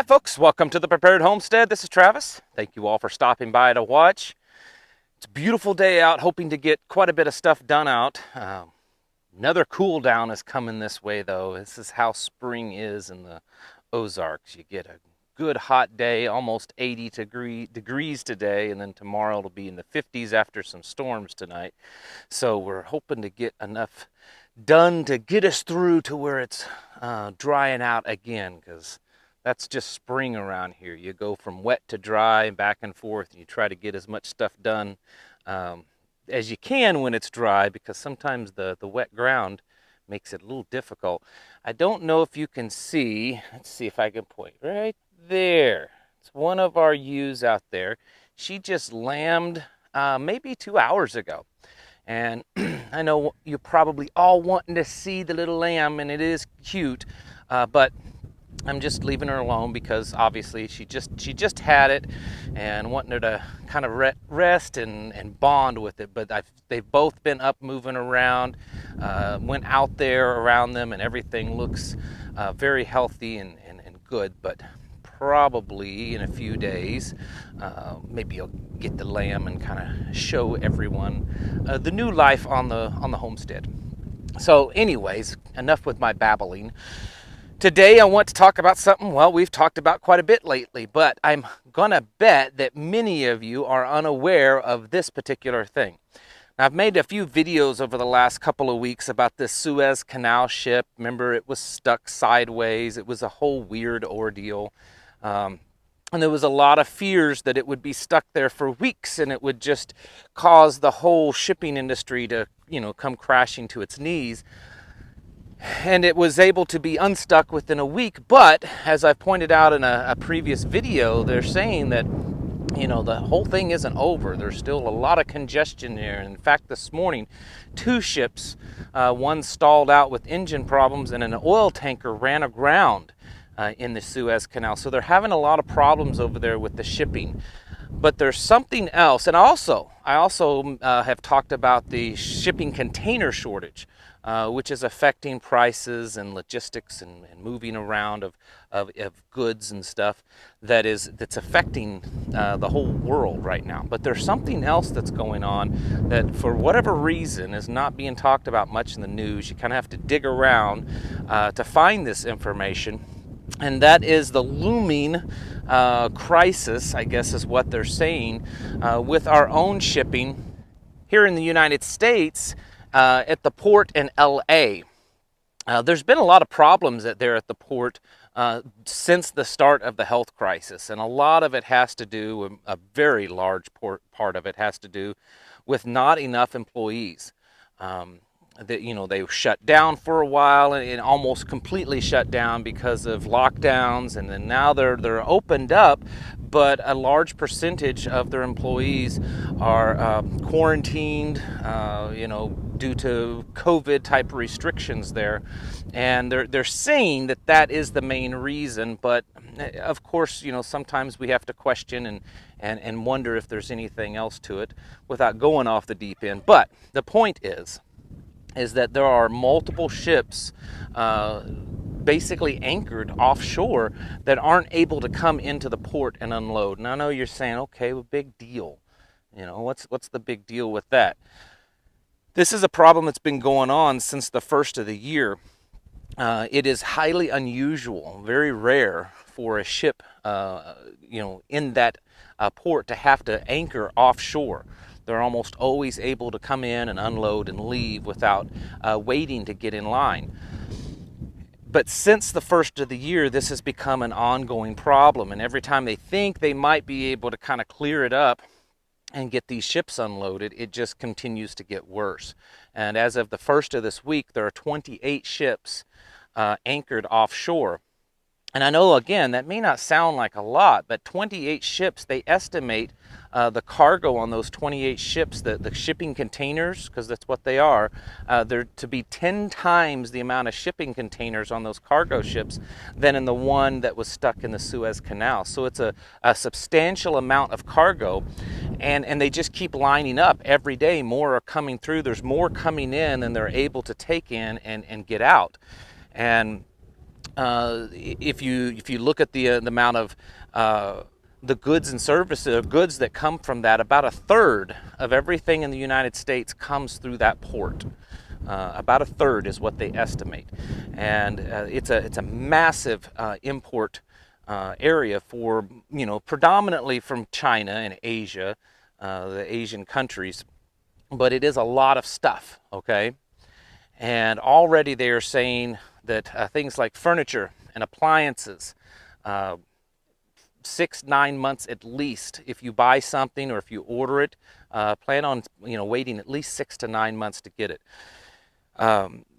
Hi folks, welcome to the Prepared Homestead. This is Travis. Thank you all for stopping by to watch. It's a beautiful day out, hoping to get quite a bit of stuff done out. Another cool down is coming this way though. This is how spring is in the Ozarks. You get a good hot day, almost 80 degrees today, and then tomorrow it'll be in the 50s after some storms tonight. So we're hoping to get enough done to get us through to where it's drying out again, because that's just spring around here. You go from wet to dry and back and forth, and you try to get as much stuff done as you can when it's dry, because sometimes the wet ground makes it a little difficult. I don't know if you can see. Let's see if I can point right there. It's one of our ewes out there. She just lambed maybe 2 hours ago. And I know you're probably all wanting to see the little lamb, and it is cute, but I'm just leaving her alone because obviously she just had it, and wanting her to kind of rest and bond with it. But they've both been up moving around, went out there around them, and everything looks very healthy and good. But probably in a few days, maybe I'll get the lamb and kind of show everyone the new life on the homestead. So anyways, enough with my babbling. Today I want to talk about something, well, we've talked about quite a bit lately, but I'm gonna bet that many of you are unaware of this particular thing. Now, I've made a few videos over the last couple of weeks about this Suez Canal ship. Remember, it was stuck sideways. It was a whole weird ordeal. And there was a lot of fears that it would be stuck there for weeks and it would just cause the whole shipping industry to, come crashing to its knees. And it was able to be unstuck within a week. But as I pointed out in a previous video, they're saying that, the whole thing isn't over. There's still a lot of congestion there. In fact, this morning, 2 ships, one stalled out with engine problems, and an oil tanker ran aground in the Suez Canal. So they're having a lot of problems over there with the shipping. But there's something else. And I also have talked about the shipping container shortage, which is affecting prices and logistics and moving around of goods and stuff that's affecting the whole world right now. But there's something else that's going on that, for whatever reason, is not being talked about much in the news. You kind of have to dig around to find this information. And that is the looming crisis, I guess is what they're saying, with our own shipping here in the United States at the port in LA. There's been a lot of problems there at the port since the start of the health crisis, and a lot of it has to do, a very large part of it has to do with not enough employees. They shut down for a while and almost completely shut down because of lockdowns, and then now they're opened up, but a large percentage of their employees are quarantined, due to COVID type restrictions there, and they're saying that is the main reason. But of course, sometimes we have to question and wonder if there's anything else to it without going off the deep end. But the point is that there are multiple ships basically anchored offshore that aren't able to come into the port and unload. And I know you're saying, okay, well, big deal. What's the big deal with that? This is a problem that's been going on since the first of the year. It is highly unusual, very rare for a ship, in that port to have to anchor offshore. They're almost always able to come in and unload and leave without waiting to get in line. But since the first of the year, this has become an ongoing problem. And every time they think they might be able to kind of clear it up and get these ships unloaded, it just continues to get worse. And as of the first of this week, there are 28 ships anchored offshore. And I know, again, that may not sound like a lot, but 28 ships, they estimate the cargo on those 28 ships, the shipping containers, because that's what they are, they're to be 10 times the amount of shipping containers on those cargo ships than in the one that was stuck in the Suez Canal. So it's a substantial amount of cargo, and they just keep lining up every day. More are coming through. There's more coming in than they're able to take in and get out. And if you look at the amount of the goods and services, goods that come from that, about a third of everything in the United States comes through that port. About a third is what they estimate, and it's a massive import area for, predominantly from China and Asia, the Asian countries, but it is a lot of stuff. Okay, and already they are saying that things like furniture and appliances, uh, 6-9 months at least. If you buy something or if you order it, plan on waiting at least 6 to 9 months to get it.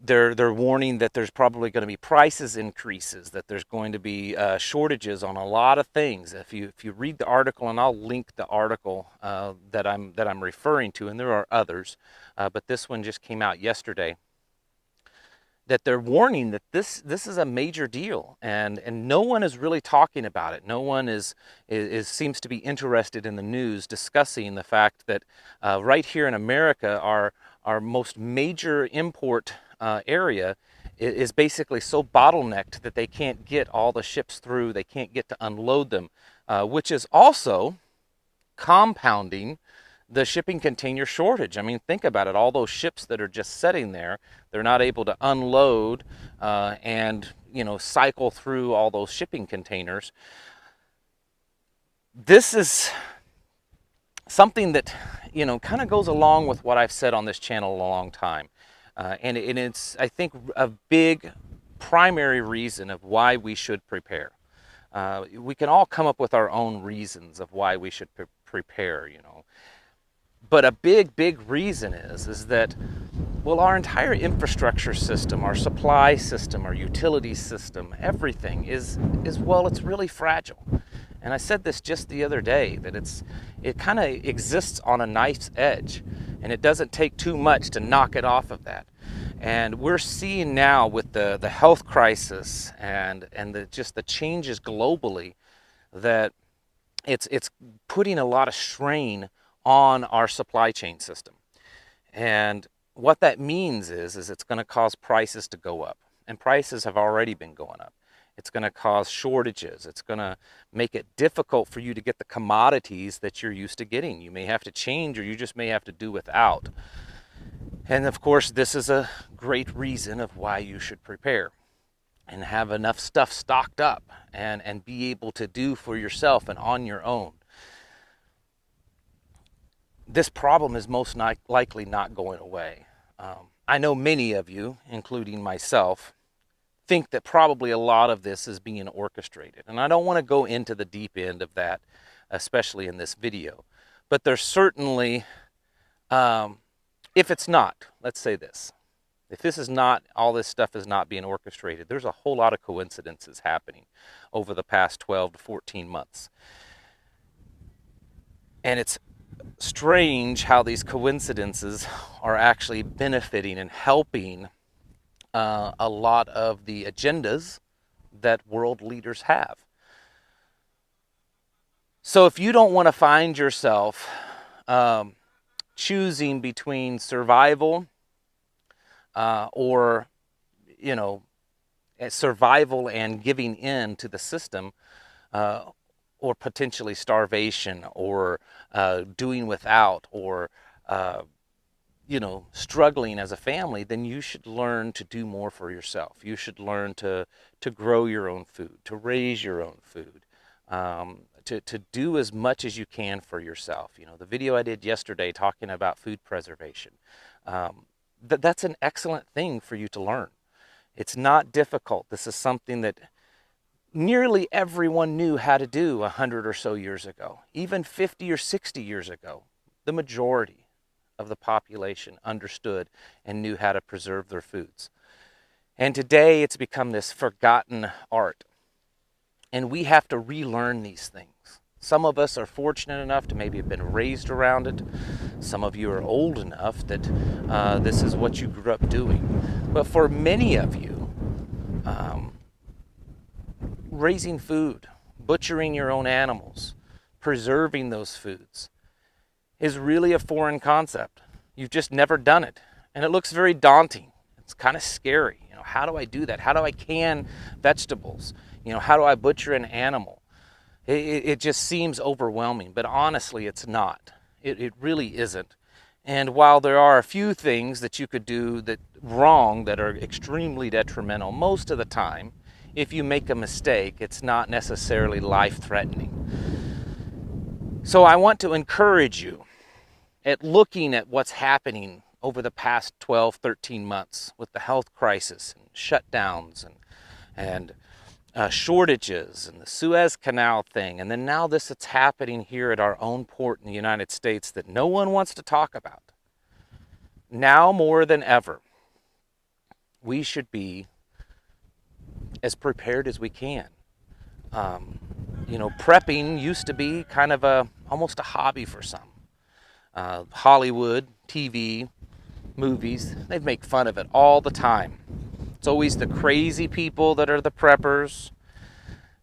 They're warning that there's probably going to be prices increases, that there's going to be shortages on a lot of things. If you read the article, and I'll link the article that I'm referring to, and there are others, but this one just came out yesterday, that they're warning that this is a major deal, and no one is really talking about it. No one is seems to be interested in the news discussing the fact that right here in America, our most major import area is basically so bottlenecked that they can't get all the ships through. They can't get to unload them, which is also compounding the shipping container shortage. I mean, think about it. All those ships that are just sitting there, they're not able to unload and cycle through all those shipping containers. This is something that kind of goes along with what I've said on this channel a long time, and it's, I think, a big primary reason of why we should prepare. We can all come up with our own reasons of why we should prepare, but a big reason is that, well, our entire infrastructure system, our supply system, our utility system, everything is well, it's really fragile. And I said this just the other day, that it kind of exists on a knife's edge, and it doesn't take too much to knock it off of that. And we're seeing now with the health crisis and just the changes globally, that it's putting a lot of strain on our supply chain system. And what that means is it's going to cause prices to go up, and prices have already been going up. It's going to cause shortages. It's going to make it difficult for you to get the commodities that you're used to getting. You may have to change, or you just may have to do without. And of course, this is a great reason of why you should prepare and have enough stuff stocked up and be able to do for yourself and on your own. This problem is most likely not going away. I know many of you, including myself, think that probably a lot of this is being orchestrated. And I don't want to go into the deep end of that, especially in this video. But there's certainly, if it's not, let's say this, if this is not, all this stuff is not being orchestrated, there's a whole lot of coincidences happening over the past 12 to 14 months. And it's strange how these coincidences are actually benefiting and helping a lot of the agendas that world leaders have. So if you don't want to find yourself choosing between survival or survival and giving in to the system, or potentially starvation, or doing without, or struggling as a family, then you should learn to do more for yourself. You should learn to grow your own food, to raise your own food, to do as much as you can for yourself. The video I did yesterday talking about food preservation, that's an excellent thing for you to learn. It's not difficult. This is something that nearly everyone knew how to do 100 or so years ago. Even 50 or 60 years ago, the majority of the population understood and knew how to preserve their foods. And today it's become this forgotten art. And we have to relearn these things. Some of us are fortunate enough to maybe have been raised around it. Some of you are old enough that this is what you grew up doing. But for many of you, raising food, butchering your own animals, preserving those foods is really a foreign concept. You've just never done it. And it looks very daunting. It's kind of scary. how do I do that? How do I can vegetables? How do I butcher an animal? It just seems overwhelming, but honestly, it's not. It really isn't. And while there are a few things that you could do that wrong that are extremely detrimental, most of the time, if you make a mistake, it's not necessarily life-threatening. So I want to encourage you at looking at what's happening over the past 12, 13 months with the health crisis and shutdowns and shortages and the Suez Canal thing, and then now this that's happening here at our own port in the United States that no one wants to talk about. Now more than ever, we should be as prepared as we can. Prepping used to be kind of almost a hobby for some. Hollywood, TV, movies, they make fun of it all the time. It's always the crazy people that are the preppers,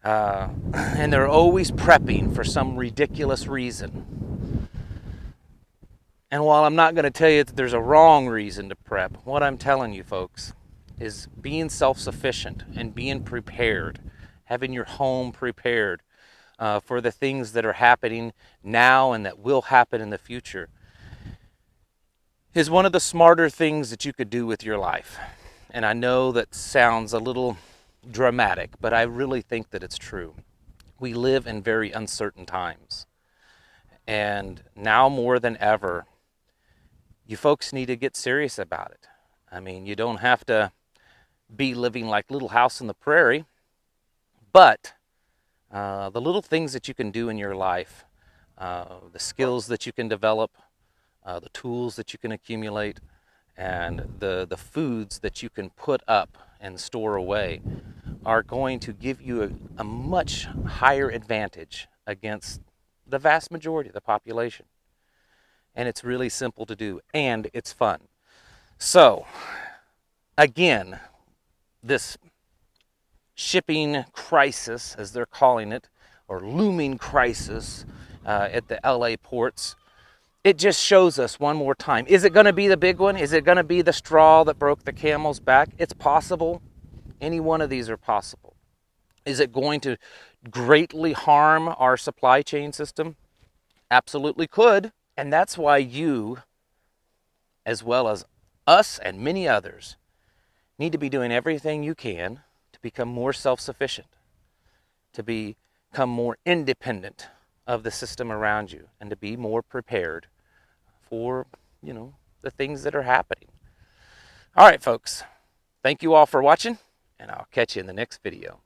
and they're always prepping for some ridiculous reason. And while I'm not going to tell you that there's a wrong reason to prep, what I'm telling you folks is being self-sufficient and being prepared, having your home prepared for the things that are happening now and that will happen in the future is one of the smarter things that you could do with your life. And I know that sounds a little dramatic, but I really think that it's true. We live in very uncertain times. And now more than ever, you folks need to get serious about it. I mean, you don't have to be living like Little House on the Prairie, but the little things that you can do in your life, the skills that you can develop, the tools that you can accumulate, and the foods that you can put up and store away are going to give you a much higher advantage against the vast majority of the population. And it's really simple to do, and it's fun. So, again, this shipping crisis, as they're calling it, or looming crisis at the LA ports, it just shows us one more time. Is it going to be the big one? Is it going to be the straw that broke the camel's back? It's possible. Any one of these are possible. Is it going to greatly harm our supply chain system? Absolutely could. And that's why you, as well as us and many others, need to be doing everything you can to become more self-sufficient, to become more independent of the system around you, and to be more prepared for, the things that are happening. All right, folks. Thank you all for watching, and I'll catch you in the next video.